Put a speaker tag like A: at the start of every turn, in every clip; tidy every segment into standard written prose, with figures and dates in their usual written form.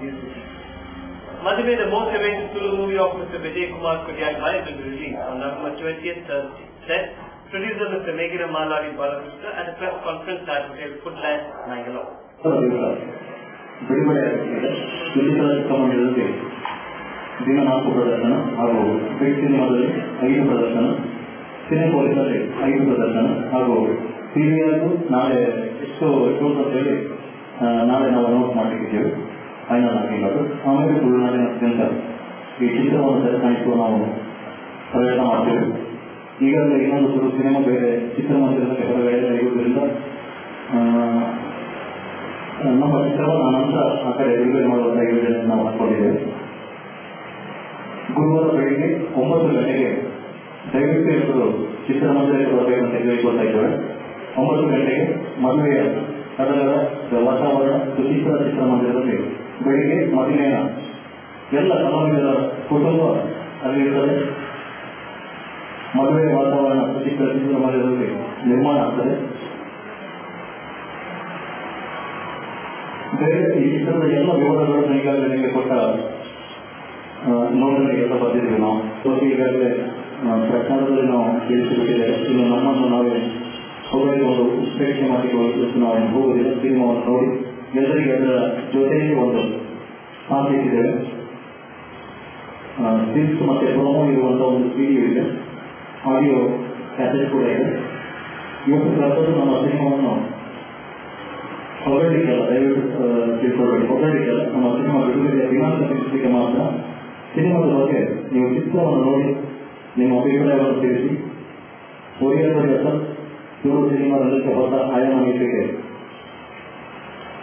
A: beautifully. Madhve, the most awaited Tulu movie of Mr. Vijay Kumar Kodiak Malik will be released on November 20th, said producer Mr. Megina Malari Balakrishna at a press conference at Hotel Foodland, Mangalore.
B: ದಿನ 4 ಪ್ರದರ್ಶನ ಹಾಗೂ big ಸಿನಿಮಾದಲ್ಲಿ 5 ಪ್ರದರ್ಶನ, ಸಿನಿಪೋಲಿಸಲ್ಲಿ 5 ಪ್ರದರ್ಶನ ಹಾಗೂ serial ನಾಳೆ ಎಷ್ಟು ಅಂತೇಳಿ ನಾಳೆ ನಾವು ಅನೌನ್ಸ್ ಮಾಡಲಿಕ್ಕಿದ್ದೇವೆ. ಫೈನಲ್ ಆಗಿರೋದು. ಆಮೇಲೆ ತುಳುನಾಡಿನಾದ್ಯಂತ ಈ ಚಿತ್ರವನ್ನು ದರ್ಶನಿಸುವ ನಾವು ಪ್ರಯತ್ನ ಮಾಡ್ತೇವೆ. ಈಗಾಗಲೇ ಇನ್ನೊಂದು ಸಿನಿಮಾ ಬೇರೆ ಚಿತ್ರಮಂದಿರದಲ್ಲಿ ಹೊರಗಡೆ ಇರುವುದರಿಂದ ನಮ್ಮ ಚಿತ್ರವನ್ನು ನಂತರ ಆ ಕಡೆ ಬಿಡುಗಡೆ ಮಾಡುವಂಥ ಯೋಜನೆಯನ್ನು ನಾವು ಹಾಕೊಂಡಿದ್ದೇವೆ. ಗುರುವಾರ ಬೆಳಿಗ್ಗೆ 9 ಗಂಟೆಗೆ ದಯವಿಟ್ಟು ಎಲ್ಲರೂ ಚಿತ್ರಮಂದಿರಕ್ಕೆ ಬರಬೇಕಂತ ಕೇಳಿಕೊಳ್ತಾ ಇದ್ದೇವೆ. 9 ಗಂಟೆಗೆ ಮದುವೆಯ ಸಡಗರ ವಾತಾವರಣ ಸುಚಿತ್ರ ಚಿತ್ರಮಂದಿರದಲ್ಲಿ ಬೆಳಿಗ್ಗೆ ಮದುವೆಯ ಎಲ್ಲ ಕಲಾವಿದರ ಕುಟುಂಬ ಅಲ್ಲಿರುತ್ತದೆ. ಮದುವೆಯ ವಾತಾವರಣ ಸುಚಿತ್ರ ಚಿತ್ರಮಂದಿರದಲ್ಲಿ ನಿರ್ಮಾಣ ಆಗ್ತದೆ. ಬೇರೆ ಈ ಚಿತ್ರದ ಎಲ್ಲ ವಿವರಗಳನ್ನು ಈಗಾಗಲೇ ನಿಮಗೆ ಕೊಟ್ಟ ನೋಡಲು ಎಲ್ಲ ಬಂದಿದ್ದೀವಿ ನಾವು. ಈಗಾಗಲೇ ಪ್ರಚಾರದಲ್ಲಿ ನಾವು ತಿಳಿಸಿಬಿಟ್ಟಿದೆ. ಇನ್ನು ನಮ್ಮನ್ನು ನಾವೇ ಹೋಗಲು ಒಂದು ಉತ್ಪ್ರೇಕ್ಷೆ ಮಾಡಿಕೊಳ್ಳಲು ನಾವು ಹೋಗುವುದಿಲ್ಲ. ಸಿನಿಮಾವನ್ನು ನೋಡಿ ಎಲ್ಲರಿಗೆ ಅದರ ಜೊತೆಯಲ್ಲಿ ಒಂದು ಸಾಧಿಸಿದ್ದೇವೆ. ಸ್ಟಿಲ್ಸ್ ಮತ್ತೆ ಪ್ರೊಮೋ ಇರುವಂತಹ ಒಂದು ವಿಡಿಯೋ ಇದೆ, ಆಡಿಯೋ ಕ್ಯಾಸೆಟ್ ಕೂಡ ಇದೆ. ಇವತ್ತು ಪ್ರತಿಯೊಂದು ನಮ್ಮ ಸಿನಿಮಾವನ್ನು ಹೊರಡಿಕೆಲ್ಲ ದಯವಿಟ್ಟು ತಿಳ್ಕೊಳ್ಳಿ. ಹೊರಡಿಕೆಲ್ಲ ನಮ್ಮ ಸಿನಿಮಾ ಬಿಡುಗಡೆಯ ದಿನಾಂಕ ತಿಳಿಸಲಿಕ್ಕೆ ಮಾತ್ರ. ಸಿನಿಮಾದ ಬಗ್ಗೆ ನೀವು ಚಿತ್ರವನ್ನು ನೋಡಿ ನಿಮ್ಮ ಅಭಿಪ್ರಾಯವನ್ನು ತಿಳಿಸಿ. ಒರಿಯಂಟಲ್ ತುಳು ಸಿನಿಮಾ ರಂಗಕ್ಕೆ ಹೊಸ ಆಯಾಮ ನೀಡಲಿಕ್ಕೆ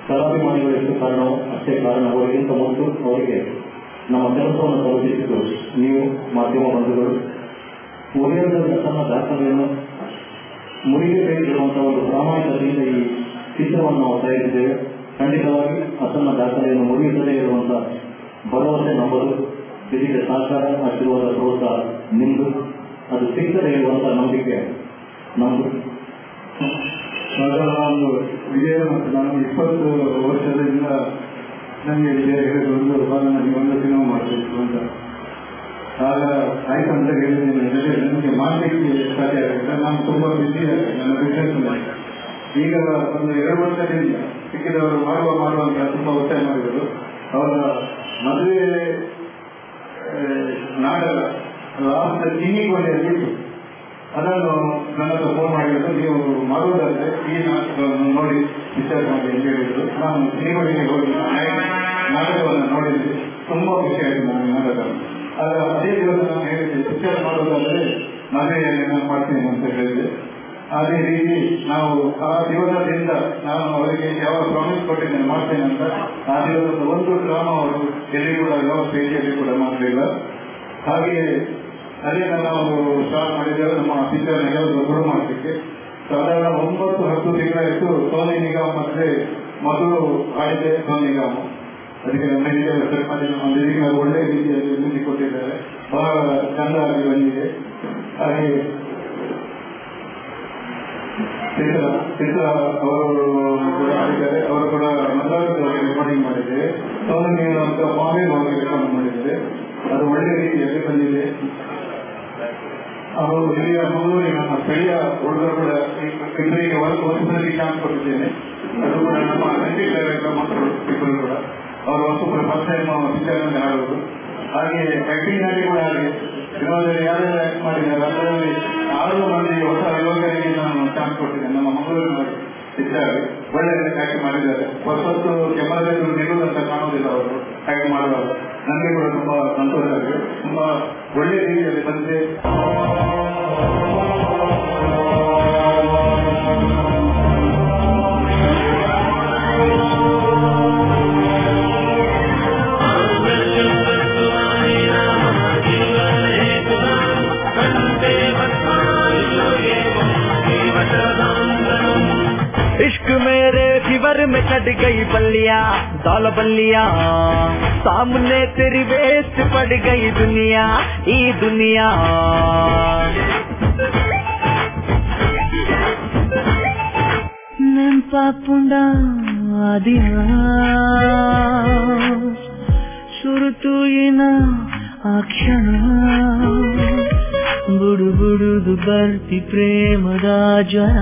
B: ಕಲಾಭಿಮಾನಿಗಳು ಎಷ್ಟು ಕಾರಣವೋ ಅಷ್ಟೇ ಕಾರಣ. ಅವರಿಗಿಂತ ಮೊದಲು ಅವರಿಗೆ ನಮ್ಮ ಕೆಲಸವನ್ನು ತಲುಪಿಸಿದ್ದು ನೀವು ಮಾಧ್ಯಮ ಬಂಧುಗಳು. ಒರಿಯಂಟಲ್ ತನ್ನ ದಾಖಲೆಯನ್ನು ಮುರಿಯಬೇಕಿರುವಂತಹ ಒಂದು ಪ್ರಾಮಾಣಿಕತೆಯಿಂದ ಈ ಚಿತ್ರವನ್ನು ನಾವು ತಯಾರಿಸಿದ್ದೇವೆ. ಖಂಡಿತವಾಗಿ ಅಸನ್ನ ದಾಖಲೆಯನ್ನು ಮುರಿಯುತ್ತಲೇ ಇರುವಂತಹ ಭರವಸೆ ನಮ್ಮದು. ಇದಕ್ಕೆ ಸಹಕಾರ, ಆಶೀರ್ವಾದ, ಪ್ರೋತ್ಸಾಹ ನಿಮ್ಮದು. ಅದು ಸಿಕ್ಕದೇ ಇರುವಂತಹ ನಂಬಿಕೆ ನಮ್ಮದು.
C: ಒಂದು ವಿಜಯ ಮತ್ತು ನಾನು 20 ವರ್ಷದಿಂದ ನನಗೆ ವಿಜಯ ಹೇಳಿಕೊಂಡು ನನಗೆ ಒಂದು ಸಿನಿಮಾ ಮಾಡಬೇಕು ಅಂತ. ಆಗ ಆಯ್ತು ಅಂತ ಹೇಳಿದ್ದೇನೆ. ನನಗೆ ಮಾಡಲಿಕ್ಕೆ ಸಾಧ್ಯ ಆಗುತ್ತೆ. ನಾನು ತುಂಬಾ ಬಿಸಿ ಆಗಿದೆ ನನ್ನ ಬಿಸ್ನೆಸ್. ಈಗ ಒಂದು 2 ವರ್ಷದಿಂದ ಸಿಕ್ಕಿದವರು ಮಾಡುವ ಅಂತ ತುಂಬಾ ಒತ್ತಾಯ ಮಾಡಿದರು. ಅವರ ಮದುವೆ ನಾಟಕ ಲಾಸ್ಟ್ ತಿಂಗಳಿಗೊಂಡಿತ್ತು. ಅದನ್ನು ನನ್ನ ಹತ್ರ ಫೋನ್ ಮಾಡಿದ್ರು, ನೀವು ಮಾಡುವುದಾದ್ರೆ ಈ ನಾಟಕವನ್ನು ನೋಡಿ ವಿಚಾರ ಮಾಡಿ ಅಂತ ಹೇಳಿದ್ರು. ನಾನು ತಿಂಗಳಿಗೆ ಹೋಗಿ ನಾಟಕವನ್ನು ನೋಡಿದ್ದೆ. ತುಂಬಾ ಖುಷಿ ಆಯಿತು ನನಗೆ ನಾಟಕ. ಅದೇ ದಿವಸ ನಾನು ಹೇಳಿದ್ದೆ, ವಿಚಾರ ಮಾಡುವುದಾದ್ರೆ ಮದುವೆಯಲ್ಲಿ ನಾನು ಮಾಡ್ತೀನಿ ಅಂತ ಹೇಳಿದ್ದೆ. ಅದೇ ರೀತಿ ನಾವು ಆ ದಿವಸದಿಂದ ನಾನು ಅವರಿಗೆ ಯಾವ ಪ್ರಾಮಿಸ್ ಕೊಟ್ಟಿದ್ದೇನೆ ಮಾಡ್ತೇನೆ ಅಂತ, ಆ ದಿವಸದ ಒಂದು ಡ್ರಾಮಾ ಅವರು ಎಲ್ಲಿ ಕೂಡ ಯಾವ ಸ್ಟೇಜಿಯಲ್ಲಿ ಕೂಡ ಮಾಡಲಿಲ್ಲ. ಹಾಗೆಯೇ ಅಲ್ಲಿಂದ ನಾವು ಸ್ಟಾರ್ಟ್ ಮಾಡಿದ್ದೇವೆ ನಮ್ಮ ಪಿಕ್ಚರ್ನ ಶುರು ಮಾಡಲಿಕ್ಕೆ. ಸಾಧಾರಣ 9-10 ತಿಂಗಳಾಯಿತು. ಸೋನಿ ನಿಗಮ್ ಮತ್ತೆ ಮೊದಲು ಆಡಿದೆ ಸೋನಿ ನಿಗಮ್. ಅದಕ್ಕೆ ನಮ್ಮ ಇದಕ್ಕೆ ಒಳ್ಳೆಯ ರೀತಿಯಲ್ಲಿ ನಿಧಿ ಕೊಟ್ಟಿದ್ದಾರೆ. ಬಹಳ ಚಂದ ಆಗಿ ಬಂದಿದೆ. ಹಾಗೆ ಚಿತ್ರ ಅವರು ಕೂಡ ಆಡಿದ್ದಾರೆ. ಅವರು ಕೂಡ ಮದ್ರಾಸದಲ್ಲಿ ರೆಕಾರ್ಡಿಂಗ್ ಮಾಡಿದ್ದೇವೆ. ಸೋನಿ ನಿಗಮ್ ಅಂತ ಬಾಂಬೆ ಹೋಗಿ ರೆಕಾರ್ಡ್ ಮಾಡಿದ್ದಾರೆ. ಅದು ಒಳ್ಳೆಯ ರೀತಿಯಲ್ಲಿ ಬಂದಿದೆ. ಅವರು ಹಿರಿಯ ಮಂಗಳೂರಿನ ನಮ್ಮ ಸ್ಥಳೀಯ ಹುಡುಗರು ಕೂಡ ಇಬ್ಬರಿಗೆ ವರ್ಷದಲ್ಲಿ ಚಾನ್ಸ್ ಕೊಟ್ಟಿದ್ದೇನೆ. ಅದು ಕೂಡ ನಮ್ಮ ಖಂಡಿತ ಮಕ್ಕಳು ಇಬ್ಬರು ಕೂಡ ಅವರು ಹೊಸಬ್ರು ಫಸ್ಟ್ ಟೈಮ್ ಪಿಕ್ಚರ್ನಲ್ಲಿ ಆಡೋದು. ಹಾಗೆ ಆಕ್ಟಿಂಗ್ ನಲ್ಲಿ ಕೂಡ ಹಾಗೆ ವಿನೋದಲ್ಲಿ ಯಾರೆಲ್ಲ ಆಕ್ಟ್ ಮಾಡಿದ್ದಾರೆ ಅದರಲ್ಲಿ 6 ಮಂದಿ ಹೊಸ ಯುವಕರಿಗೆ ನಾನು ಚಾನ್ಸ್ ಕೊಟ್ಟಿದ್ದೇನೆ. ನಮ್ಮ ಮಂಗಳೂರಿನ ಪಿಕ್ಚರ್ ಒಳ್ಳೆ ಆಕ್ಟ್ ಮಾಡಿದ್ದಾರೆ. ಹೊಸತ್ತು ಕೆಮ್ಮದಲ್ಲಿ ನಿಲ್ಲುವಂತ ಕಾಣುವುದಿಲ್ಲ ಅವರು ಆಕ್ಟ್ ಮಾಡುವಾಗ. ನನಗೆ ಕೂಡ ತುಂಬಾ ಸಂತೋಷ ಆಗಿದೆ. ತುಂಬಾ ಒಳ್ಳೆಯ ರೀತಿಯಲ್ಲಿ ಬಂದಿದೆ.
D: इश्क मेरे फीवर में चढ़ गई बल्लियां दौल बल्लियां, सामने तेरी वेस्ट पड़ गई दुनिया ई दुनिया। नेंपापुंडा दिया ಗುರುತುಯಿನ ಆ ಕ್ಷಣ ಬುಡು ಬುಡುದು ಬರ್ತಿ ಪ್ರೇಮದ ಜ್ವರ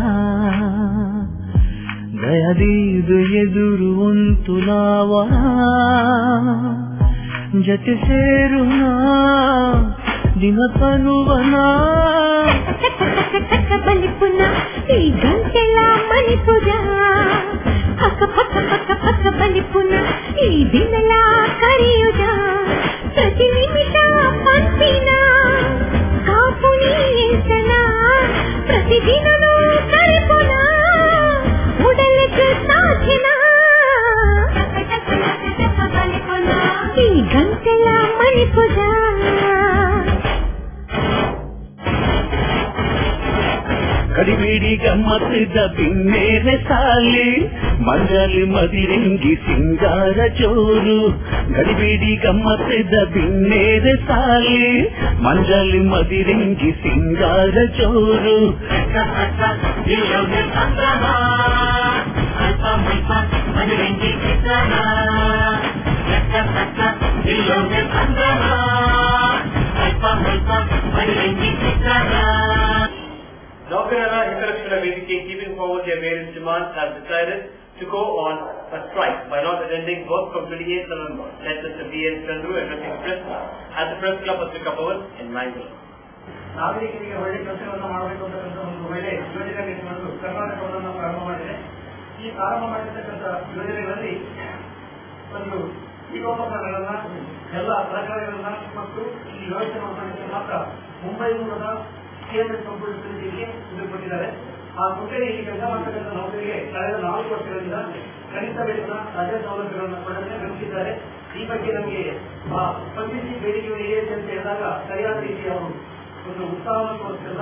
D: ದಯದೀದು ಎದುರು ಉಂಟು ನಾವರ ಜತೆ ಸೇರುಣ ದಿನ ತನುವನ
E: ಬಲಿಪುನ ಈ ಗಂಟೆಲ್ಲ ಮಣಿಪುರ ಪಕ್ಕ ಪಕ್ಕ ಪಕ್ಕ ಪಕ್ಕ ಬಲಿಪುನ ಈ ದಿನಲ ಕರೆಯುದ ಪ್ರತಿ ನಿಮಿಷ ಪಂಚಿನ ಕಾಪುನಿ ಎಂತನ ಪ್ರತಿದಿನನೂ ಕರಿಪುನ ಉಡಲಿಕ್ಕೆ ಸಾಧ್ಯನ ಈ ಗಂಟೆಲ್ಲ ಮಣಿಪುರ
D: ಕಡಿಬೇಡಿ ಗಮ್ಮತ್ತಿದ್ದ ಬಿನ್ನೇರೆ ಸಾಲಿ ಮಂಜಲಿ ಮದಿರಿಂಗಿ ಸಿಂಗಾರ ಚೋರು ಗಡಿಬೇಡಿ ಗಮ್ಮತ್ತಿದ್ದ ಬಿನ್ನೇರೆ ಸಾಲಿ ಮಂಜಲಿ ಮದಿರಿಂಗಿ ಸಿಂಗಾರ ಚೋರು
A: Naukarana Hitarakshana Vedike, keeping forward their various demands, have decided to go on a strike by not attending work from 28th November. That's Mr. B.N. Chandru addressing press at the Press Club Patrika Bhavan in Mangalore.
C: ನಾಗರಿಕರಿಗೆ ಒಳ್ಳೆ ಕೆಲಸಗಳನ್ನು ಮಾಡಬೇಕು ಅಂತಕ್ಕಂಥ ಒಂದು ಒಳ್ಳೆ ಯೋಜನೆ ಇಟ್ಕೊಂಡು ಕರ್ನಾಟಕವನ್ನು ಪ್ರಾರಂಭ ಮಾಡಿದೆ. ಈ ಪ್ರಾರಂಭ ಮಾಡಿರ್ತಕ್ಕಂಥ ಯೋಜನೆಗಳಲ್ಲಿ ಒಂದು ಪೀಠೋಪಕರಣಗಳನ್ನ ಎಲ್ಲ ಸರ್ಕಾರಗಳನ್ನ ಮತ್ತು ಈ ವ್ಯವಸ್ಥೆ ಮಾಡಲಿಕ್ಕೆ ಮಾತ್ರ ಮುಂಬೈ ಮೂಲದ ಕೇಂದ್ರ ಸಂಪುಟ ಸಮಿತಿಗೆ ಇದು ಕೊಟ್ಟಿದ್ದಾರೆ. ಆ ಹುದ್ದೆಯಲ್ಲಿ ಕೆಲಸ ಮಾಡತಕ್ಕಂಥ ನೌಕರಿಗೆ ಕಳೆದ 4 ವರ್ಷಗಳಿಂದ ಕನಿಷ್ಠ ವೇತನ ರಜಾ ಸೌಲಭ್ಯಗಳನ್ನು ಕೊಡಲು ಗಳಿಸಿದ್ದಾರೆ. ಈ ಬಗ್ಗೆ ನಮಗೆ ಸ್ಪಂದಿಸಿ ಬೇಡಿಕೆಯನ್ನು ಈಡೇರಿಸಿ ಅಂತ ಹೇಳಿದಾಗ ಸರಿಯಾದ ರೀತಿಯ ಒಂದು ಉತ್ಸಾಹವನ್ನು ತೋರಿಸಿಲ್ಲ.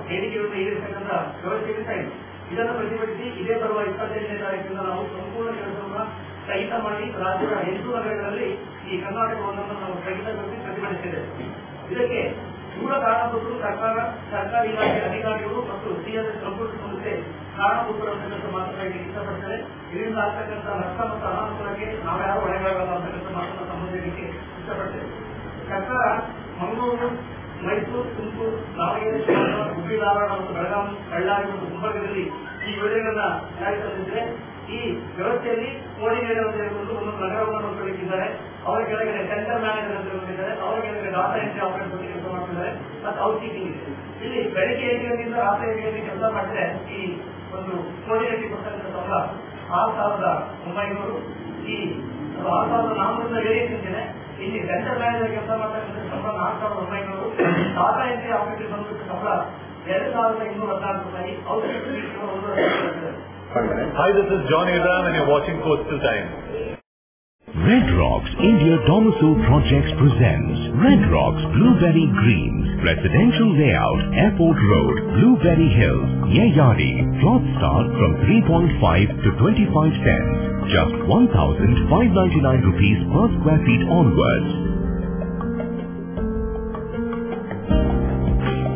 C: ಬೇಡಿಕೆಯನ್ನು ಈಡೇರಿಸತಕ್ಕಂಥ ವ್ಯವಸ್ಥೆ ಇಲ್ಲ. ಇದನ್ನು ಪ್ರತಿಭಟಿಸಿ ಇದೇ ಬರುವ 25ನೇ ತಾರೀಕಿನಿಂದ ನಾವು ಸಂಪೂರ್ಣ ಕೆಲಸವನ್ನು ಸ್ಥಗಿತ ಮಾಡಿ ರಾಜ್ಯದ 8 ನಗರಗಳಲ್ಲಿ ಈ ಕರ್ನಾಟಕವನ್ನು ನಾವು ಸ್ಥಗಿತಗೊಳಿಸಿ ಪ್ರತಿಭಟಿಸಿದ್ದೇವೆ. ಇದಕ್ಕೆ ಮೂಲ ಕಾರಣಭೂತರು ಸರ್ಕಾರಿ ಇಲಾಖೆ ಅಧಿಕಾರಿಗಳು ಮತ್ತು ಸಿಎಸ್ ಸಂಪುಟ ಸಂಸ್ಥೆ ಕಾರಣಭೂತರು ಅಂತಕ್ಕಂಥ ಮಾತುಗಳಿಗೆ ಇಷ್ಟಪಡ್ತಾರೆ. ಇದರಿಂದ ಆಗ್ತಕ್ಕಂಥ ನಷ್ಟ ಮತ್ತು ಅನಾನುಕೂಲಕ್ಕೆ ನಾವ್ಯಾರು ಹೊಣೆಗಾರಲ್ಲ ಅಂತಕ್ಕಂಥ ಮಾತನ್ನು ಸಂಬಂಧಿಸಲಿಕ್ಕೆ ಇಷ್ಟಪಡ್ತೇವೆ. ಸರ್ಕಾರ ಮಂಗಳೂರು, ಮೈಸೂರು, ತುಮಕೂರು, ದಾವಣಗೆರೆ, ಹುಬ್ಬಳ್ಳಿ, ಧಾರವಾಡ ಮತ್ತು ಬೆಳಗಾವಿ, ಬಳ್ಳಾರಿ ಮತ್ತು ಗುಲ್ಬರ್ಗದಲ್ಲಿ ಈ ಯೋಜನೆಗಳನ್ನ ಜಾರಿಗೊಳಿಸಿದ್ರೆ ಈ ವ್ಯವಸ್ಥೆಯಲ್ಲಿ ಕೋಆರ್ಡಿನೇಟರ್ ಅಂತ ಹೇಳಿಕೊಂಡು ಒಂದು ನಗರವನ್ನು ನೋಡ್ಕೊಳ್ಳಿಕ್ಕಿದ್ದಾರೆ. ಅವರ ಕೆಳಗಡೆ ಸೆಂಟರ್ ಮ್ಯಾನೇಜರ್ ಅಂತ ಹೇಳಿದ್ದಾರೆ. ಅವರ ಕೆಳಗಡೆ ಡಾಟಾ ಎಂಟ್ರಿ ಆಪರೇಟರ್ ಬಗ್ಗೆ ಕೆಲಸ ಮಾಡ್ತಿದ್ದಾರೆ ಮತ್ತು ಹೌಸ್ ಕೀಪಿಂಗ್ ಇದೆ. ಇಲ್ಲಿ ಬೆಳಗ್ಗೆ 8 ಗಂಟೆಯಿಂದ ರಾತ್ರಿ 8 ಗಂಟೆಗೆ ಕೆಲಸ ಮಾಡಿದ್ರೆ ಈ ಒಂದು ಕೋಆರ್ಡಿನೇಟಿವ್ ಕೊಟ್ಟಂತ ಸಂಬಳ 6,900. ಈ 6,400 ವೇರಿಯೇಷನ್ ಇದೆ. ಇಲ್ಲಿ ಸೆಂಟರ್ ಮ್ಯಾನೇಜರ್ ಕೆಲಸ ಮಾಡ್ತಕ್ಕಂಥ ಸಂಬಳ 4,900. ಡಾಟಾ ಎಂಟ್ರಿ ಆಪರೇಟರ್ ಬಂದ ಸಂಬಳ 2,214 ರೂಪಾಯಿ. House keeping 1,200.
F: Hi, this is John Abraham and you're watching Coastal Times.
G: Red Rocks India Domicile Projects presents Red Rocks Blueberry Greens Residential Layout, Airport Road, Blueberry Hills, Yeyadi. Plots start from 3.5 to 25 cents. Just 1,599 rupees per square feet onwards.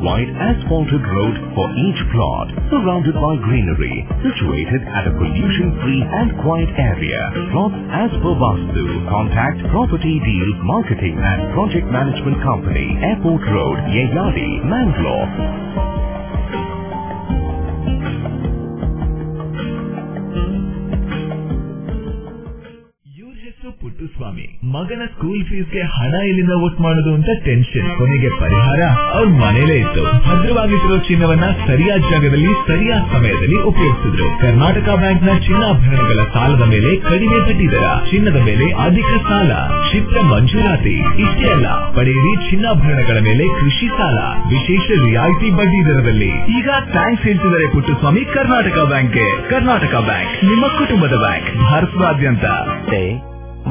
G: Wide asphalted road for each plot, surrounded by greenery, situated at a pollution-free and quiet area. Plots as per Vastu. Contact Property Deals Marketing and Project Management Company, Airport Road, Yeyadi, Mangalore.
H: ಪುಟ್ಟುಸ್ವಾಮಿ ಮಗನ school ಫೀಸ್ಗೆ ಹಣ ಎಲ್ಲಿಂದ ಒಟ್ಟು ಮಾಡೋದು ಅಂತ tension. ಕೊನೆಗೆ ಪರಿಹಾರ ಅವ್ರ ಮನೇಲೇ ಇತ್ತು. ಭದ್ರವಾಗಿಟ್ಟಿರೋ ಚಿನ್ನವನ್ನ ಸರಿಯಾದ ಜಾಗದಲ್ಲಿ ಸರಿಯಾದ ಸಮಯದಲ್ಲಿ ಉಪಯೋಗಿಸಿದ್ರು. ಕರ್ನಾಟಕ ಬ್ಯಾಂಕ್ ನ ಚಿನ್ನಾಭರಣಗಳ ಸಾಲದ ಮೇಲೆ ಕಡಿಮೆ ಬಡ್ಡಿ ದರ, ಚಿನ್ನದ ಮೇಲೆ ಅಧಿಕ ಸಾಲ, ಕ್ಷಿಪ್ರ ಮಂಜೂರಾತಿ. ಇಷ್ಟೇ ಅಲ್ಲ, ಪಡೆಯಿರಿ ಚಿನ್ನಾಭರಣಗಳ ಮೇಲೆ ಕೃಷಿ ಸಾಲ ವಿಶೇಷ ರಿಯಾಯಿತಿ ಬಡ್ಡಿ ದರದಲ್ಲಿ. ಈಗ ಥ್ಯಾಂಕ್ಸ್ ಹೇಳ್ತಿದ್ದಾರೆ ಪುಟ್ಟುಸ್ವಾಮಿ ಕರ್ನಾಟಕ ಬ್ಯಾಂಕ್ಗೆ. ಕರ್ನಾಟಕ ಬ್ಯಾಂಕ್ ನಿಮ್ಮ ಕುಟುಂಬದ ಬ್ಯಾಂಕ್, ಭಾರತದಾದ್ಯಂತ.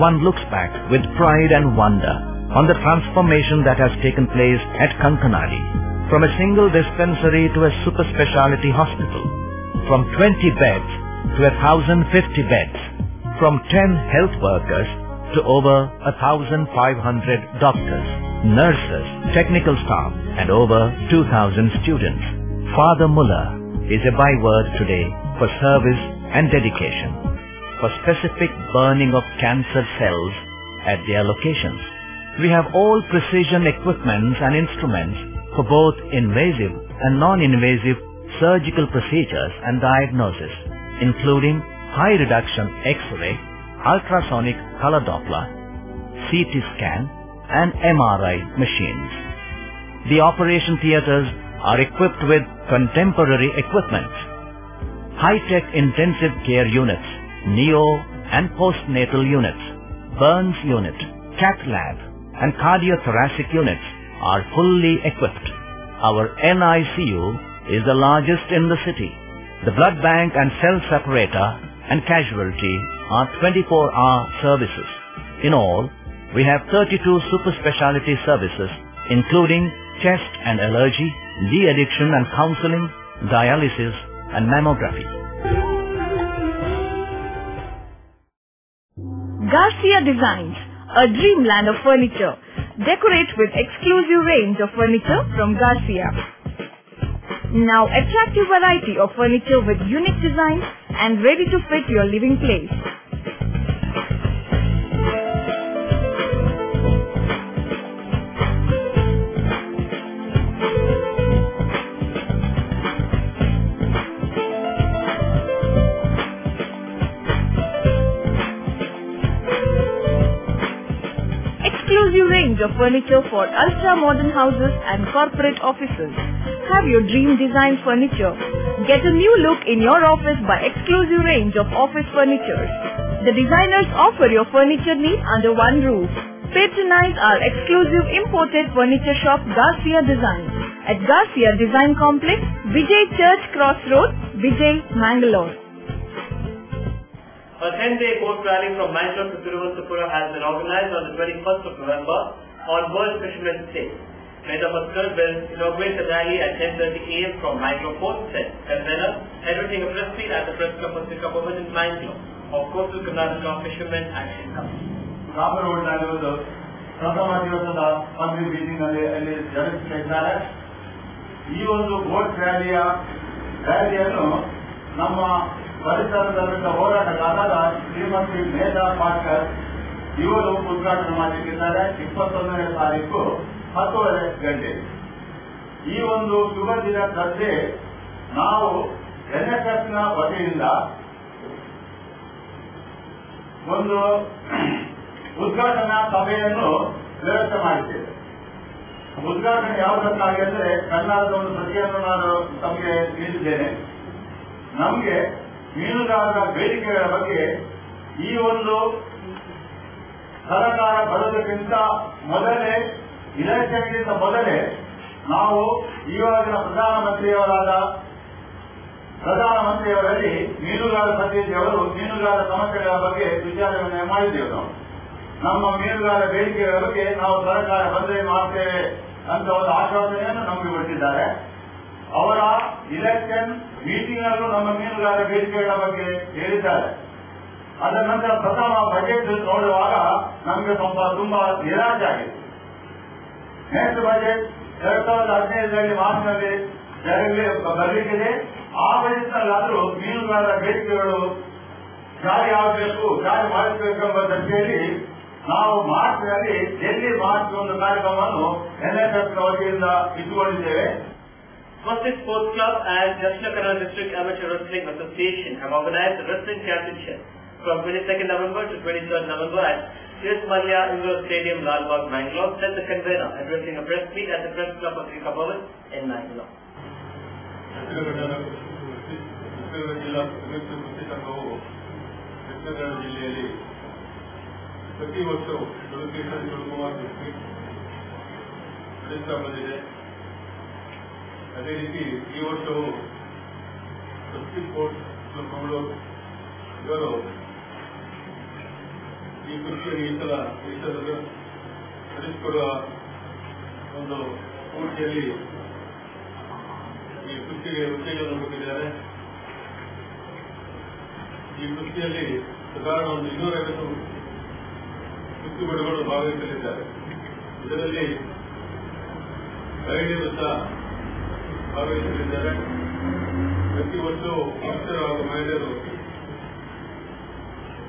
I: One looks back with pride and wonder on the transformation that has taken place at Kankanadi, from a single dispensary to a super speciality hospital, from 20 beds to 1,050 beds, from 10 health workers to over 1,500 doctors, nurses, technical staff and over 2,000 students. Father Muller is a byword today for service and dedication, for specific burning of cancer cells at their locations. We have all precision equipments and instruments for both invasive and non-invasive surgical procedures and diagnosis, including high reduction X-ray, ultrasonic color Doppler, CT scan, and MRI machines. The operation theatres are equipped with contemporary equipment, high-tech intensive care units, neo and postnatal units, burns unit, cath lab, and cardiothoracic units are fully equipped. Our NICU is the largest in the city. The blood bank and cell separator and casualty are 24-hour services. In all, we have 32 super specialty services, including chest and allergy, de-addiction and counseling, dialysis, and mammography.
J: Garcia Designs, a dreamland of furniture. Decorate with exclusive range of furniture from Garcia. Now attractive variety of furniture with unique designs and ready to fit your living place. Exclusive range of furniture for ultra-modern houses and corporate offices. Have your dream design furniture. Get a new look in your office by exclusive range of office furniture. The designers offer your furniture needs under one roof. Patronize our exclusive imported furniture shop Garcia Design at Garcia Design Complex, Vijay Church Cross Road, Vijay, Mangalore.
A: A 10-day boat rally from Mangalore to Thiruvananthapuram has been organized on the 21st of November on World Fishermen's Day. Medapaskar will inaugurate the rally at 10:30 a.m. from Mangalore Port, Karnataka, addressing a press meet at the Press Club of Sika Bhavan in Mangalore of Coastal Karnataka Fishermen Action Committee.
C: ರಾಮರೋಡ್ನಲ್ಲಿರುವುದು ಪ್ರಥಮ ದಿವಸದ ಪಂದ್ಯ beaching ಅಲ್ಲಿ ಜರುಗಿಸ್ತಾ ಇದ್ದಾರೆ. ಈ ಒಂದು boat ರ್ಯಾಲಿಯನ್ನು ನಮ್ಮ ಪರಿಸರದಲ್ಲಿದ್ದ ಹೋರಾಟಗಾರರ ಶ್ರೀಮತಿ ಮೇಧಾ ಪಾಟ್ಕರ್ ಇವರು ಉದ್ಘಾಟನೆ ಮಾಡಲಿಕ್ಕಿದ್ದಾರೆ. 21ನೇ ತಾರೀಕು 10:30 ಗಂಟೆ. ಈ ಒಂದು ಶುಭ ದಿನದಂತೆ ನಾವು NSSನ ವತಿಯಿಂದ ಒಂದು ಉದ್ಘಾಟನಾ ಸಭೆಯನ್ನು ವ್ಯವಸ್ಥೆ ಮಾಡಿದ್ದೇವೆ. ಉದ್ಘಾಟನೆ ಯಾವುದಕ್ಕಾಗಿ ಅಂದರೆ ಕನ್ನಡದ ಒಂದು ಪ್ರತಿಯನ್ನು ನಾನು ತಮಗೆ ನೀಡಿದ್ದೇನೆ. ನಮಗೆ ಮೀನುಗಾರರ ಬೇಡಿಕೆಗಳ ಬಗ್ಗೆ ಈ ಒಂದು ಸರ್ಕಾರ ಬರೋದಕ್ಕಿಂತ ಮೊದಲೇ, ಇಲೆಕ್ಷನ್ಗಿಂತ ಮೊದಲೇ ನಾವು ಇವಾಗಿನ ಪ್ರಧಾನಮಂತ್ರಿಯವರಲ್ಲಿ ಮೀನುಗಾರ ಪ್ರತಿನಿಧಿಯವರು ಮೀನುಗಾರ ಸಮಸ್ಯೆಗಳ ಬಗ್ಗೆ ವಿಚಾರಣೆ ಮಾಡಿದ್ದೇವೆ. ನಮ್ಮ ಮೀನುಗಾರ ಬೇಡಿಕೆಗಳ ಬಗ್ಗೆ ನಾವು ಸರ್ಕಾರ ಬಂದರೆ ಮಾಡ್ತೇವೆ ಅಂತ ಒಂದು ಆಶ್ವಾಸನೆಯನ್ನು ನಮಗೆ ಕೊಟ್ಟಿದ್ದಾರೆ. ಅವರ ಇಲೆಕ್ಷನ್ ಮೀಟಿಂಗ್ ನಲ್ಲೂ ನಮ್ಮ ಮೀನುಗಾರ ಬೇಡಿಕೆಗಳ ಬಗ್ಗೆ ಹೇಳಿದ್ದಾರೆ. ಅದರ ನಂತರ ಪ್ರಥಮ ಬಜೆಟ್ ನೋಡುವಾಗ ನಮಗೆ ತುಂಬಾ ನಿರಾಶೆ ಆಗಿದೆ. ನೆಕ್ಸ್ಟ್ ಬಜೆಟ್ 2015 ಮಾರ್ಚ್ನಲ್ಲಿ ಬರಲಿಕ್ಕಿದೆ. ಆ ಬಜೆಟ್ನಲ್ಲಾದರೂ ಮೀನುಗಾರರ ಬೇಡಿಕೆಗಳು ಜಾರಿ ಆಗಬೇಕು, ಜಾರಿ ಮಾಡಿಸಬೇಕೆಂಬ ದೃಷ್ಟಿಯಲ್ಲಿ ನಾವು ಮಾರ್ಚ್ನಲ್ಲಿ ಡೆಲ್ಲಿ ಮಾರ್ಚ್ ಒಂದು ಕಾರ್ಯಕ್ರಮವನ್ನು NSS ವತಿಯಿಂದ ಇಟ್ಟುಕೊಂಡಿದ್ದೇವೆ.
A: Swastik Sports Club and Dakshina Kannada District Amateur Wrestling Association have organized the Wrestling Championship from 22nd November to 23rd November at S. Mallya Indoor Stadium, Lal Bagh, Mangalore, said the convener, addressing a press meet at the Press Club of Sika Bhavan in Mangalore.
C: ಜಿಲ್ಲಾ ಕುಸ್ತಿ ಸಂಘವು ದಕ್ಷಿಣ ಕನ್ನಡ ಜಿಲ್ಲೆಯಲ್ಲಿ ಪ್ರತಿ ವರ್ಷವೂ ಶಿವಕುಮಾರ್ ಕುಸ್ತಿ ನಡೆಸ್ತಾ ಬಂದಿದೆ. ಅದೇ ರೀತಿ ಈ ವರ್ಷವೂ ಕುಸ್ತಿ ಸ್ಪೋರ್ಟ್ಸ್ ಕ್ಲಬ್ ಮಂಗಳೂರು ಇವರು ಈ ಕುಸ್ತಿಯನ್ನು ಈ ಸಲ ನಡೆಸಿಕೊಡುವ ಒಂದು ಸ್ಫೂರ್ತಿಯಲ್ಲಿ ಈ ಕುಸ್ತಿಗೆ ಉತ್ತೇಜನ ಕೊಟ್ಟಿದ್ದಾರೆ. ಈ ಕುಸ್ತಿಯಲ್ಲಿ ಸಾಧಾರಣ ಒಂದು 250 ಕುಸ್ತಿಪಟುಗಳು ಭಾಗವಹಿಸಲಿದ್ದಾರೆ. ಇದರಲ್ಲಿ ಮಹಿಳೆಯರು ಸಹ ಭಾಗವಹಿಸಲಿದ್ದಾರೆ. ಪ್ರತಿ ವರ್ಷವೂ ಪುರುಷರು ಹಾಗೂ ಮಹಿಳೆಯರು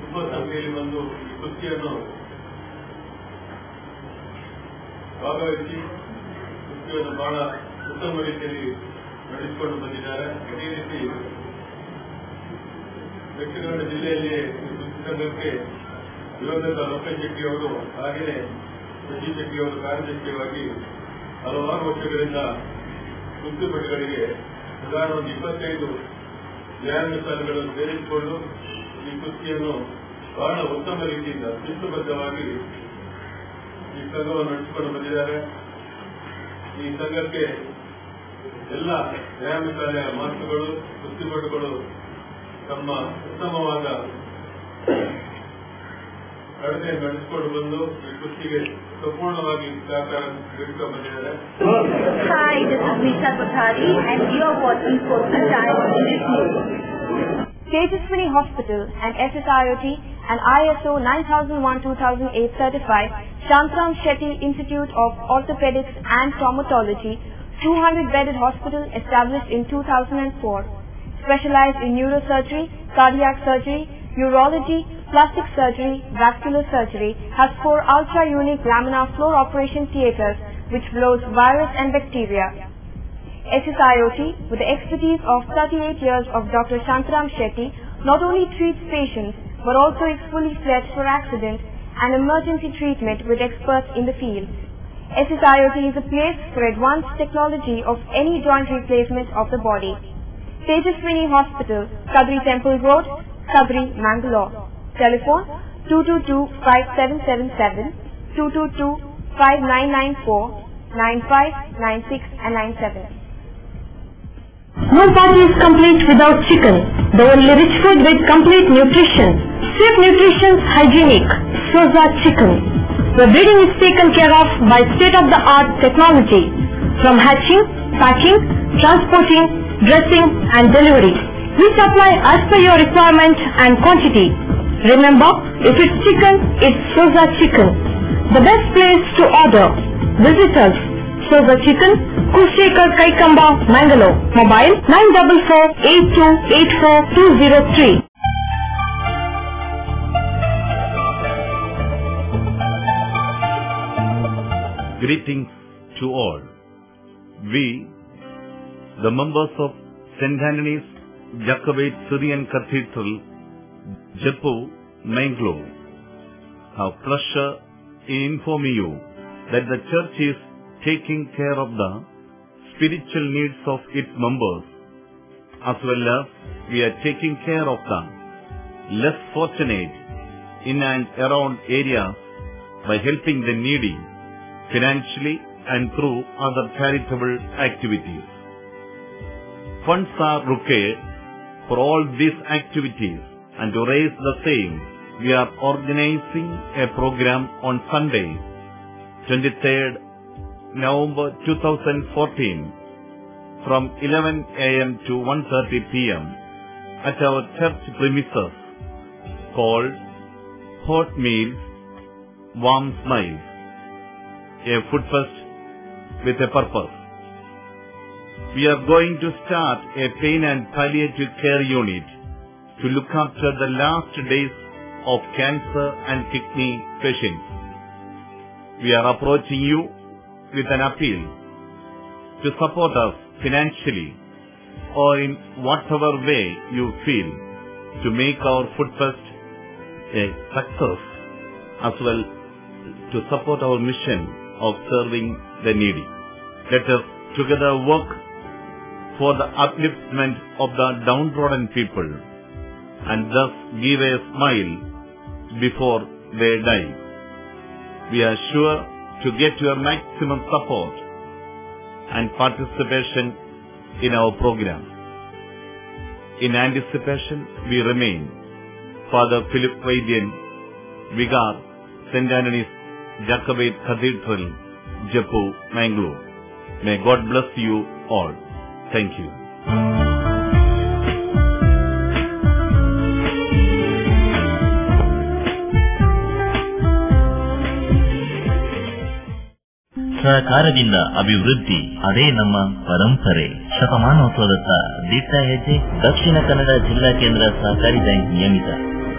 C: ತುಂಬಾ ಸಂಖ್ಯೆಯಲ್ಲಿ ಬಂದು ಈ ಕುಸ್ತಿಯನ್ನು ಭಾಗವಹಿಸಿ ಕುಸ್ತಿಯನ್ನು ಬಹಳ ಉತ್ತಮ ರೀತಿಯಲ್ಲಿ ನಡೆಸಿಕೊಂಡು ಬಂದಿದ್ದಾರೆ. ಅದೇ ರೀತಿ ದಕ್ಷಿಣ ಕನ್ನಡ ಜಿಲ್ಲೆಯಲ್ಲಿ ಕುಸ್ತಿ ಸಂಘಕ್ಕೆ ದಿವಂಗತ ಲೋಕೇಶ್ ಶೆಟ್ಟಿ ಅವರು ಹಾಗೆಯೇ ಸತೀಶ್ ಶೆಟ್ಟಿ ಅವರು ಕಾರ್ಯದರ್ಶಿಯಾಗಿ ಹಲವಾರು ವರ್ಷಗಳಿಂದ ಕುಸ್ತಿಪಟುಗಳಿಗೆ ಸುಮಾರು 25 ನ್ಯಾಯಾಲಯಗಳನ್ನು ಸೇರಿಸಿಕೊಂಡು ಈ ಕುಸ್ತಿಯನ್ನು ಬಹಳ ಉತ್ತಮ ರೀತಿಯಿಂದ ಶಿಸ್ತುಬದ್ಧವಾಗಿ ಈ ಸಂಘವನ್ನು ನಡೆಸಿಕೊಂಡು ಬಂದಿದ್ದಾರೆ. ಈ ಸಂಘಕ್ಕೆ ಎಲ್ಲ ನ್ಯಾಯಾಲಯ ಮಾತುಗಳು ಕುಸ್ತಿಪಟುಗಳು ತಮ್ಮ ಉತ್ತಮವಾದ ಅಳತೆಯನ್ನು ನಡೆಸಿಕೊಂಡು ಬಂದು ಈ ಕುಸ್ತಿಗೆ ಸಂಪೂರ್ಣವಾಗಿ ಸಹಕಾರ ನೀಡುತ್ತಾ ಬಂದಿದ್ದಾರೆ.
J: Hi, this is Nisha Kothari and you are watching Coastal Time on English News. Tejaswini Hospital and SSIOT and ISO 9001-2008 certified Shantram Shetty Institute of Orthopedics and Traumatology 200-bedded hospital established in 2004. Specialized in neurosurgery, cardiac surgery, urology, plastic surgery, vascular surgery, has 4 ultra-unique laminar floor operation theatres which blows virus and bacteria. SSIOT, with the expertise of 38 years of Dr. Shantram Shetty, not only treats patients but also is fully fledged for accident and emergency treatment with experts in the field. SSIOT is a place for advanced technology of any joint replacement of the body. Tejaswini Hospital, Kadri Temple Road, Kadri, Mangalore. Telephone 222-5777, 222-5994, 95, 96 and 97.
E: No party is complete without chicken. The only rich food with complete nutrition. Swift Nutrition's hygienic Soza Chicken. The breeding is taken care of by state-of-the-art technology. From hatching, packing, transporting, dressing and delivery. We supply as per your requirement and quantity. Remember, if it's chicken, it's Soza Chicken. The best place to order. Visit us. Soza Chicken, Kushekar Kaikamba, Mangalore. Mobile 944-8284-203.
K: Greetings to all. We, the members of St. Anthony's Jacobite Syrian Cathedral, Jeppo, Mangalore, have pleasure in informing you that the church is taking care of the spiritual needs of its members, as well as we are taking care of the less fortunate in and around areas by helping the needy financially and through other charitable activities. Funds are required for all these activities, and to raise the same, we are organizing a program on Sunday, 23rd November 2014, from 11 a.m. to 1:30 p.m. at our church premises called Hot Meals, Warm Smiles, a food fest with a purpose. We are going to start a pain and palliative care unit to look after the last days of cancer and kidney patients. We are approaching you with an appeal to support us financially or in whatever way you feel to make our food fest a success, as well to support our mission of serving the needy. Let us together work for the upliftment of the downtrodden people and thus give a smile before they die. We are sure to get your maximum support and participation in our program. In anticipation, we remain Father Philip Vaidian, Vicar, St. Anthony's Jacobite Cathedral, Jeppo, Mangalore. May God bless you all. Thank you.
L: ಸಹಕಾರದಿಂದ ಅಭಿವೃದ್ಧಿ, ಅದೇ ನಮ್ಮ ಪರಂಪರೆ. ಶತಮಾನೋತ್ಸವದತ್ತ ದಿಟ್ಟ ಹೆಜ್ಜೆ. ದಕ್ಷಿಣ ಕನ್ನಡ ಜಿಲ್ಲಾ ಕೇಂದ್ರ ಸಹಕಾರಿ ಬ್ಯಾಂಕ್ ನಿಯಮಿತ.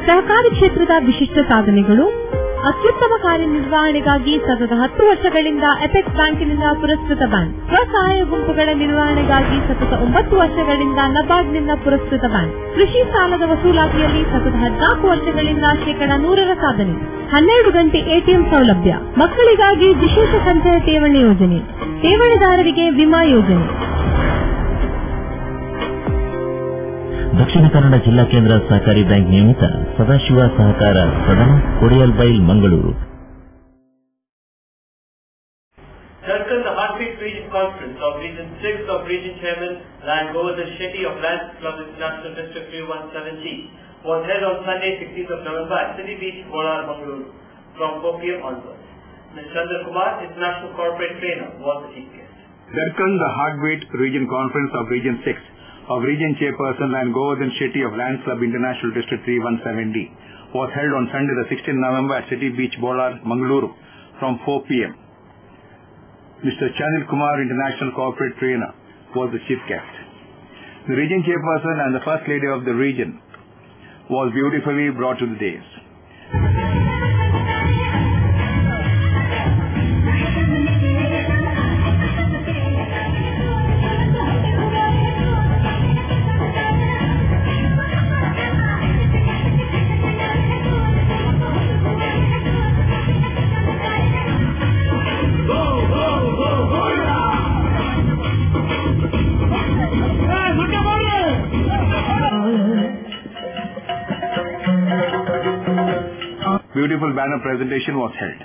E: ಸಹಕಾರಿ ಕ್ಷೇತ್ರದ ವಿಶಿಷ್ಟ ಸಾಧನೆಗಳು, ಅತ್ಯುತ್ತಮ ಕಾರ್ಯನಿರ್ವಹಣೆಗಾಗಿ ಸತತ 10 ವರ್ಷಗಳಿಂದ ಅಪೆಕ್ಸ್ ಬ್ಯಾಂಕಿನಿಂದ ಪುರಸ್ಕೃತ ಬ್ಯಾಂಕ್. ಸ್ವಸಹಾಯ ಗುಂಪುಗಳ ನಿರ್ವಹಣೆಗಾಗಿ ಸತತ 9 ವರ್ಷಗಳಿಂದ ನಬಾರ್ಡ್ನಿಂದ ಪುರಸ್ಕೃತ ಬ್ಯಾಂಕ್. ಕೃಷಿ ಸಾಲದ ವಸೂಲಾತಿಯಲ್ಲಿ ಸತತ 14 ವರ್ಷಗಳಿಂದ 100% ಸಾಧನೆ. 12 ಗಂಟೆ ಎಟಿಎಂ ಸೌಲಭ್ಯ. ಮಕ್ಕಳಿಗಾಗಿ ವಿಶೇಷ ಸಂಚಯ ಠೇವಣಿ ಯೋಜನೆ, ಠೇವಣಿದಾರರಿಗೆ ವಿಮಾ ಯೋಜನೆ.
L: ದಕ್ಷಿಣ ಕನ್ನಡ ಜಿಲ್ಲಾ ಕೇಂದ್ರ ಸಹಕಾರಿ ಬ್ಯಾಂಕ್ ನಿಯಮಿತ ಸದಾಶಿವ ಸಹಕಾರ ಸದನ Kodialbail Mangaluru.
A: Circle the Heartbeat Region Conference of Region 6 of Region Chairman Land Govardhan Shetty of Lions Club International District 317G was held on Sunday 16th of November at City Beach, Bolar, Mangaluru from 4 p.m. onwards. Mr. Chandra Kumar, International Corporate Trainer, was the chief guest.
C: Circle the Heartbeat Region Conference of Region 6 of Region Chairperson Land Govardhan Shetty of Lions Club International District 317D was held on Sunday the 16th November at City Beach, Bolar, Mangaluru from 4 p.m. Mr. Chandra Kumar, International Corporate Trainer, was the chief guest. The region chairperson and the first lady of the region was beautifully brought to the dais. Beautiful banner presentation was held.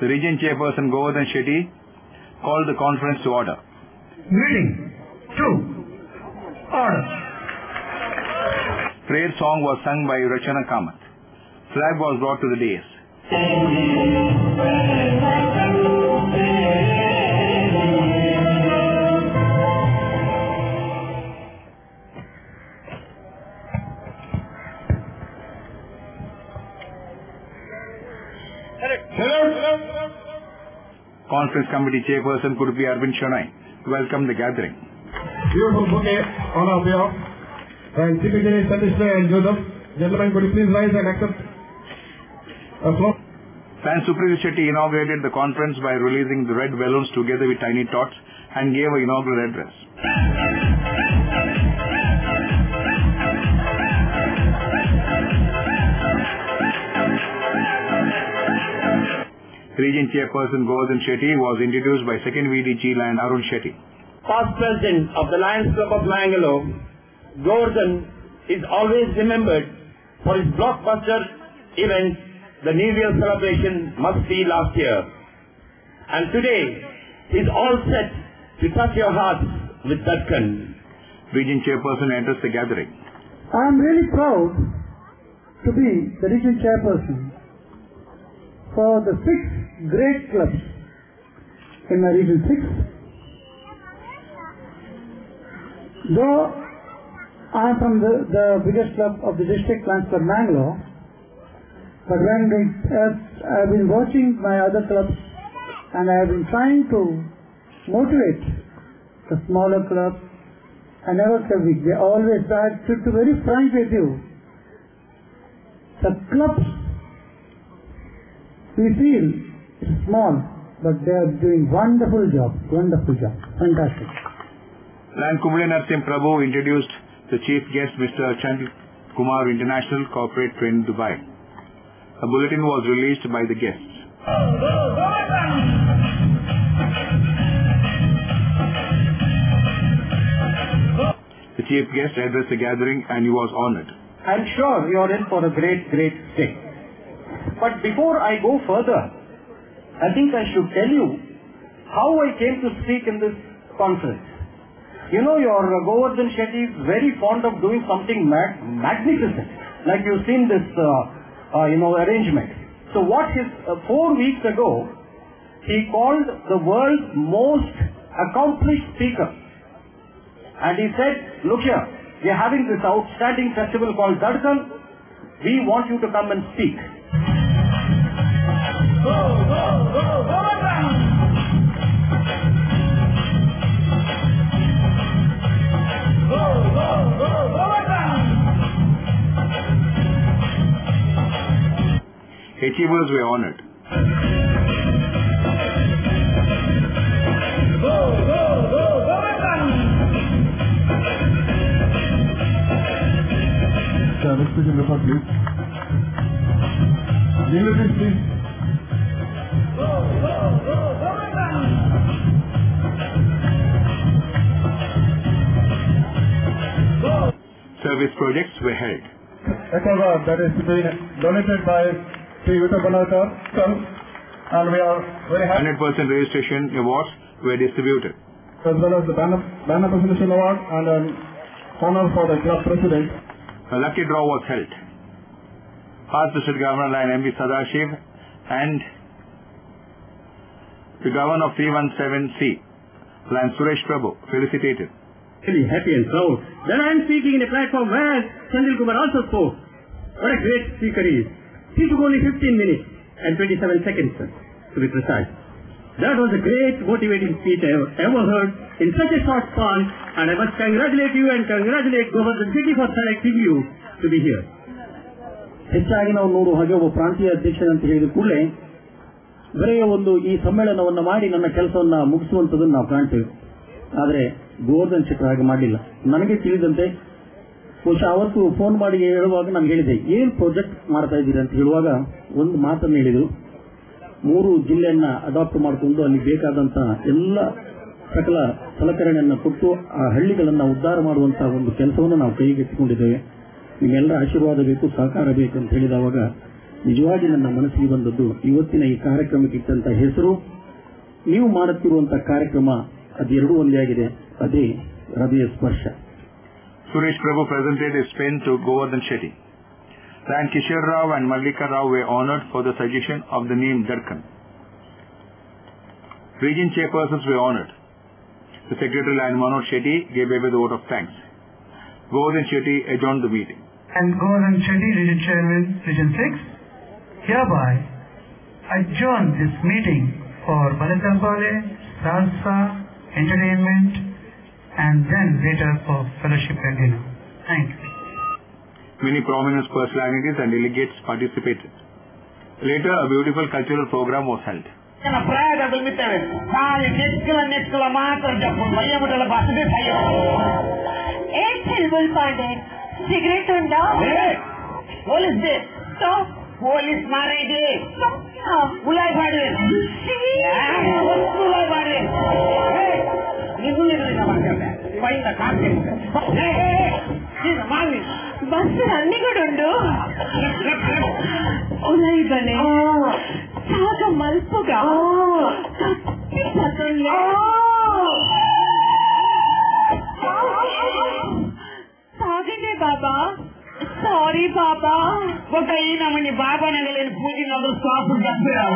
C: The region chairperson Govardhan Shetty called the conference to order.
M: Meeting to order.
C: Prayer song was sung by Rachana Kamath. Flag was brought to the dais. Conference Committee Chairperson Kurupi Arvind Shonai welcomed the gathering.
M: Beautiful bouquet on our behalf. And Secretary Satisha and Joseph, gentlemen, could you please rise and accept a floor?
C: Lan Supriya Shetty inaugurated the conference by releasing the red balloons together with tiny tots and gave an inaugural address. Region Chairperson Govardhan Shetty was introduced by 2nd VDG Land Arun Shetty.
N: Past President of the Lions Club of Mangalore, Govardhan is always remembered for his blockbuster event, the New Year celebration must be last year. And today, he is all set to touch your hearts with Dutkan.
C: Region Chairperson enters the gathering.
O: I am really proud to be the Region Chairperson for the 6 great clubs in my Region 6. Though I am from the biggest club of the district, Lions Club Mangalore, but as I have been watching my other clubs and I have been trying to motivate the smaller clubs, I never said weak. They always, to be very frank with you, the clubs we feel it's small, but they are doing wonderful job, fantastic.
C: Land Kumule Narsim Prabhu introduced the chief guest, Mr. Chandra Kumar, International Corporate Trainer, Dubai. A bulletin was released by the guests. The chief guest addressed the gathering and he was honored.
N: I'm sure you are in for a great stay. But before I go further, I think I should tell you how I came to speak in this conference. You know, your Govardhan Shetty is very fond of doing something magnificent. Like you've seen this arrangement. So what 4 weeks ago, he called the world's most accomplished speaker. And he said, look here, we are having this outstanding festival called Dhadkan. We want you to come and speak. Go, go, go, go down! Go, go, go, go down!
C: Achievers were honored.
N: Go, go, go, go down!
M: Next speaker, please. Dignitaries, please.
N: Go, go, go, go down!
C: Service projects were held.
M: Award that is being donated by Sri Yuta Banarkar, and we are very happy.
C: 100% registration awards were distributed.
M: As well as the banner presentation award and an honor for the club president.
C: A lucky draw was held. Past District Governor Line M.V. Sadashiv and the Governor of 317C, Line Suresh Prabhu, felicitated.
N: Really happy and proud. Then I am speaking in a platform where Sandil Kumar also spoke. What a great speaker he is. He took only 15 minutes and 27 seconds, to be precise. That was a great motivating speech I have ever heard in such a short span, and I must congratulate you and congratulate Govardhan City for selecting you to be here. ಹೆಚ್ಚಾಗಿ ನಾವು ನೋಡುವ ಹಾಗೆ ಒಬ್ಬ ಪ್ರಾಂತೀಯ ಅಧ್ಯಕ್ಷನಂತ ಹೇಳಿದ ಕೂಡಲೇ ಬರೆಯ ಈ ಸಮ್ಮೇಳನವನ್ನು ಮಾಡಿ ನನ್ನ ಕೆಲಸವನ್ನ ಮುಗಿಸುವಂತದನ್ನು ನಾವು ಕಾಣ್ತೇವೆ. ಆದರೆ ಗೋವರ್ಧನ್ ಶೆಟ್ಟರ್ ಹಾಗೆ ಮಾಡಲಿಲ್ಲ. ನನಗೆ ತಿಳಿದಂತೆ ಬಹುಶಃ ಅವತ್ತು ಫೋನ್ ಮಾಡಿ ಹೇಳುವಾಗ ನಾನು ಹೇಳಿದೆ, ಏನ್ ಪ್ರಾಜೆಕ್ಟ್ ಮಾಡ್ತಾ ಇದ್ದೀರಿ ಅಂತ ಹೇಳುವಾಗ ಒಂದು ಮಾತನ್ನು ಹೇಳಿದ್ರು. 3 ಜಿಲ್ಲೆಯನ್ನ ಅಡಾಪ್ಟ್ ಮಾಡಿಕೊಂಡು ಅಲ್ಲಿ ಬೇಕಾದಂತ ಎಲ್ಲ ಸಕಲ ಸಲಕರಣೆಯನ್ನು ಕೊಟ್ಟು ಆ ಹಳ್ಳಿಗಳನ್ನ ಉದ್ಧಾರ ಮಾಡುವಂತಹ ಒಂದು ಕೆಲಸವನ್ನು ನಾವು ಕೈಗೆತ್ತಿಕೊಂಡಿದ್ದೇವೆ. ನಿಮ್ಮೆಲ್ಲರ ಆಶೀರ್ವಾದ ಬೇಕು, ಸಹಕಾರ ಬೇಕು ಅಂತ ಹೇಳಿದವಾಗ ನಿಜವಾಗಿ ನನ್ನ ಮನಸ್ಸಿಗೆ ಬಂದದ್ದು ಇವತ್ತಿನ ಈ ಕಾರ್ಯಕ್ರಮಕ್ಕೆ ಇಟ್ಟಂತ ಹೆಸರು, ನೀವು ಮಾಡುತ್ತಿರುವಂತಹ ಕಾರ್ಯಕ್ರಮ ಅದೆರಡೂ ಒಂದೇ ಆಗಿದೆ, ಅದೇ ಹೃದಯ ಸ್ಪರ್ಶ.
C: Suresh Prabhu presented his pen to Govardhan Shetty. Ran Kishore Rao and Mallika Rao were honored for the suggestion of the name Dhadkan. Region chairpersons were honored. The Secretary Line Manoj Shetty gave away the vote of thanks. Govardhan Shetty adjourned the meeting.
O: And Govardhan Shetty, Region Chairman, Region 6, hereby adjourn this meeting for Balatampale, salsa, entertainment, and then later for fellowship and dinner. Thank you.
C: Many prominent personalities and delegates participated. Later, a beautiful cultural program was held.
E: Cigarette unda?
N: What is this?
E: So?
N: Police mare de. Ulai bade. Ulai bade. Hey, nigu namarkada. Find the content. Hey, this is Mali.
E: Bus running good undu. Ulai bane. Saga malpuga. Katti pasalle. Sagine baba. Sorry baba.
N: Kota ee namani baba nagalen pooji nadu stop gappira.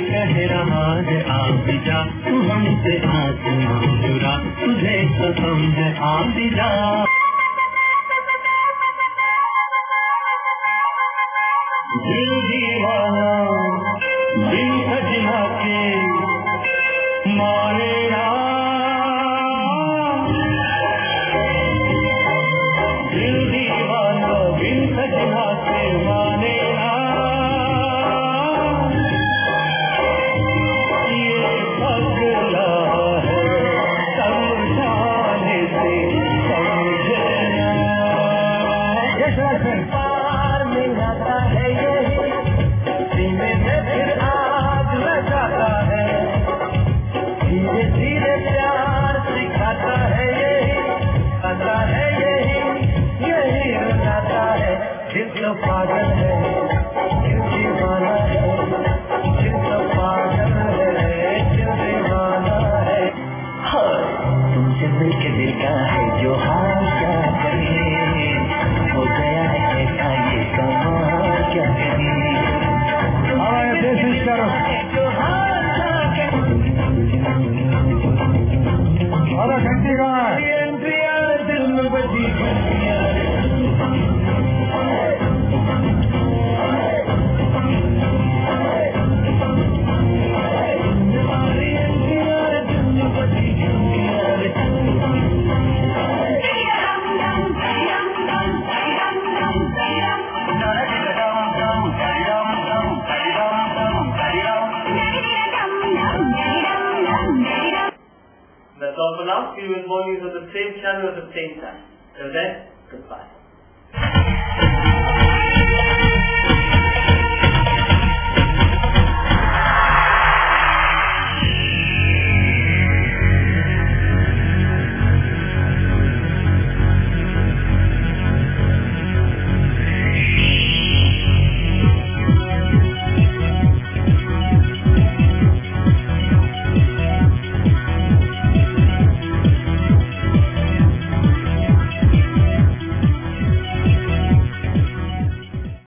D: कह रहा है आप जा, तू हमसे आसमां चुरा, तुझे कसम है आप जा. दिल दीवाना दिल सजना के मारेगा, दिल दीवाना दिल सजना के मारेगा. धीरे पागल है दिल दीवाना है जिनका पागल है दिल दीवाना है तुमसे मिलके दिल का है जो हाल क्या करें हो गया है ऐसा ये कमाल क्या करें हमारे देश करो
C: आधा घंटे का
D: दिल में बजी
A: That's all for now. See you in mornings on the same channel at the same time. Till then, goodbye.